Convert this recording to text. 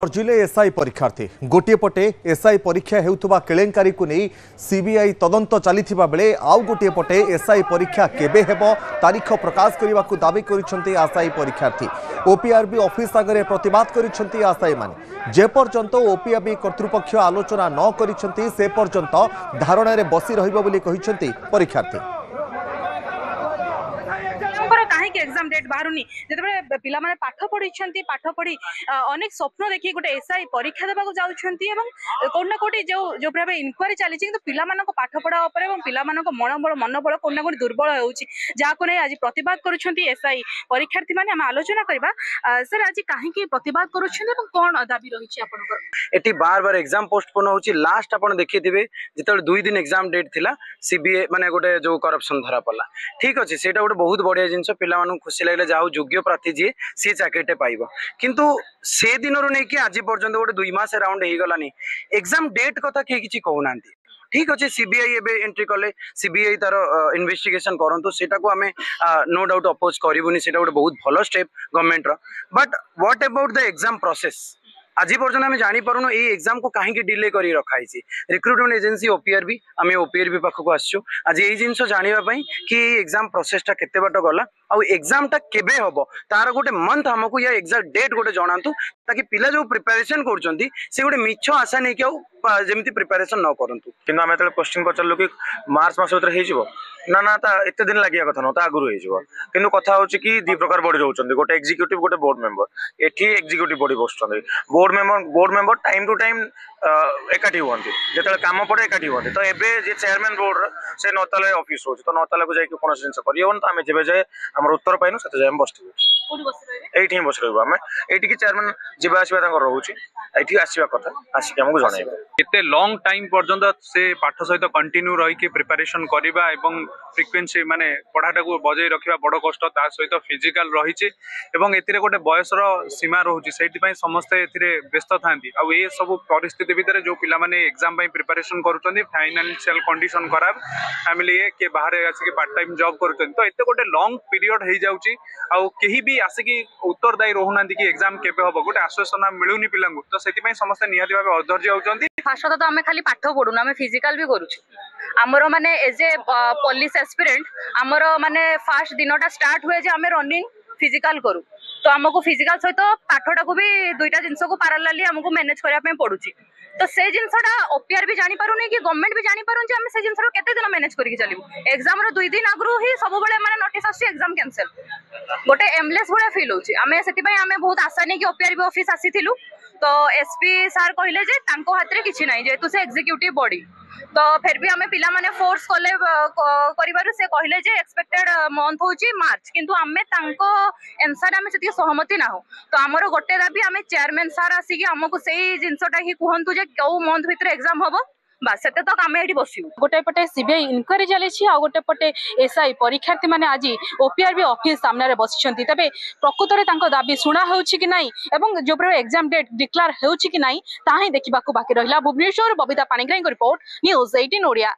अर्जुले SI परीक्षार्थी गोटे पटे एसआई परीक्षा हेउथुबा केलेंकारी को नहीं सीबीआई तदंत चली बेले आउ गोटे पटे एसआई परीक्षा केबे हेबो तारीख प्रकाश करने को दाबी करिसेंती आशायी परीक्षार्थी। ओपीआरबी ऑफिस आगे प्रतिवाद करिसेंती आशायी माने जे पर्यंत ओपीआरबी कर्तृपक्ष आलोचना न करिसेंती से पर्यंत धारणा रे बसी रहिबो बोली कहिसेंती परीक्षार्थी। कहीं एग्जाम डेट बाहरुनी जिते पिला माने पाठ पढ़ी पाठ पढ़ी अनेक स्वप्न देखिए गोटे एसआई परीक्षा देवाक जाउछंती एवं कोना कोटी जो भाव इनक्वारी चली किंतु पिला मानको पाठ पढ़ा ऊपर एवं पिला मानको मनोबल कोना कोटी दुर्बल होउची जाको नै आज प्रतिवाद करूछंती एसआई परीक्षार्थी माने हम आलोचना करबा। सर आज काहे की प्रतिवाद करूछंती एवं कोन दाबी रहिछि आपनकर एटी बार बार एग्जाम पोस्टपोन होउची। लास्ट आपण देखिथिबे जेतले 2 दिन एग्जाम डेट थिला सीबीआई माने गोटे जो करप्शन धरा पला ठीक अछि सेटा गोटे बहुत बढ़िया जिंस पिला खुशी लगे जाऊ योग्य प्रार्थी जी सी चाकरीटे पाइब किंतु से दिन नहीं आज पर्यंत गोटे 2 मास राउंड हो गलानी एग्जाम डेट कथा किसी कहूना ठीक अच्छे सीबीआई एबे एंट्री कले सीबीआई तार इन्वेस्टिगेशन करंतु सेटा को हमें नो डाउट अपोज करूनी सेटा गोटे बहुत भल स्टेप गवर्नमेंट रो। But what about the exam process आज पर्यटन आम जापरूँ ये एग्जाम को कहीं डिले कर रखाई रिक्रुटमेंट एजेंसी ओपीआरबी आम ओपीआरबी पाखक आसचु आज ये जिन जानापी कि एग्जाम प्रोसेसटा केते बाट गला आउ एग्जामटा केबे हम तार गोटे मंथ आमको या एग्जाक्ट डेट गोटे जनातु ताकि पिला जो प्रिपरेशन करुँच से गोटे मिछ आशा नहीं कि जमी प्रिपरेशन न करूँ कि आम जो क्वेश्चन पचारू कि मार्च मास भर हो ना ना एत दिन लगे कथा ना आगु हो कथा हूँ कि 2 प्रकार बॉडी रोचे गोटे एग्जीक्यूटिव गोटे बोर्ड मेंबर एटी एग्जीक्यूटिव बॉडी बसुँच board member time to time एकाठी हूँ जो कम पड़े एकाठी हूँ तो ये जे चेयरमैन बोर्ड से नौताल ऑफिस रोचे तो नौताला को जाकि कौन जिन कर आम जब जाए आम उत्तर पाइनु से जाए बस ये बस रहा ये चेयरमैन जावासवा रोचे ये आसवा कथा आसिक आमको जन एते लॉन्ग टाइम पर्यंत से पाठ सहित कंटिन्यू रही प्रिपरेशन करवा एवं फ्रिक्वेन्सी माने पढ़ाटा को बजाई रखा बड़ कष्ट ता सहित फिजिकल रही एतिर गोटे बयसर सीमा रोचे से समस्ते व्यस्त था ये सब परिस्थिति भितर जो पिला माने एग्जाम प्रिपरेशन करुँच फाइनेंशियल कंडीशन खराब फैमिली किए बाहर आसिक पार्ट टाइम जॉब कर तो एत गोटे लॉन्ग पीरियड हो जाऊँगी आउ कहीं भी आसिक उत्तरदायी रोना कि एग्जाम केबे हम गोटे आश्वासन मिलूनी पिला तो से समस्ते निहाती भाव अधैर्य होती। फास्ट तो आम खाली पाठ पढ़ुना आम फिजिकल भी करुछु आमर माने एज ए पुलिस एस्पिरेंट आमर माने फास्ट दिनटा स्टार्ट हुए जे आमे रनिंग फिजिकल करू तो आमको फिजिकल सहित पाठटा को भी दुईटा जिनस को पैरेलली हमको मैनेज करने पड़ुची तो से जिनसटा ओपीआर भी जानी पारुनी कि गवर्नमेंट भी जानी पारुन जे हम से जिनसरो केते दिन मैनेज करके चलिबु एग्जाम रो 2 दिन आगु ही सब बेले माने नोटिस आसी एग्जाम कैंसिल गोटे एमलेस भले फील होची आमे सेति पई आमे बहुत आशा नै कि ओपीआरबी ऑफिस आसीथिलु तो एसपी सर कहले जे तांको हाथ रे किछि नै जेतु से एग्जीक्यूटिव बॉडी तो फिर भी आमे पिला माने फोर्स कले करिवारु से कहले जे एक्सपेक्टेड मंथ होची मार्च किंतु आमे तांको आंसर आमे सेति सहमति ना हो तो हमरो गोटे दाबी आमे चेयरमैन सर आसी कि हमको सेही जिंसटा ही कहंतु जे केउ मंथ भीतर एग्जाम होबो बस से तक आम ये बसू गोटे पटे सीबीआई इनक्वारी चली आ गोटे पटे एसआई परीक्षार्थी मैंने आज ओपीआरबी ऑफिस सामने बसिंट तेज प्रकृत में दाबी शुणा हो कि नहीं एवं जो एग्जाम डेट डिक्लेयर हो कि नहीं ताही देखा बाकी रहा। Bhubaneswar Babita Panigrahi report news 18 Odia.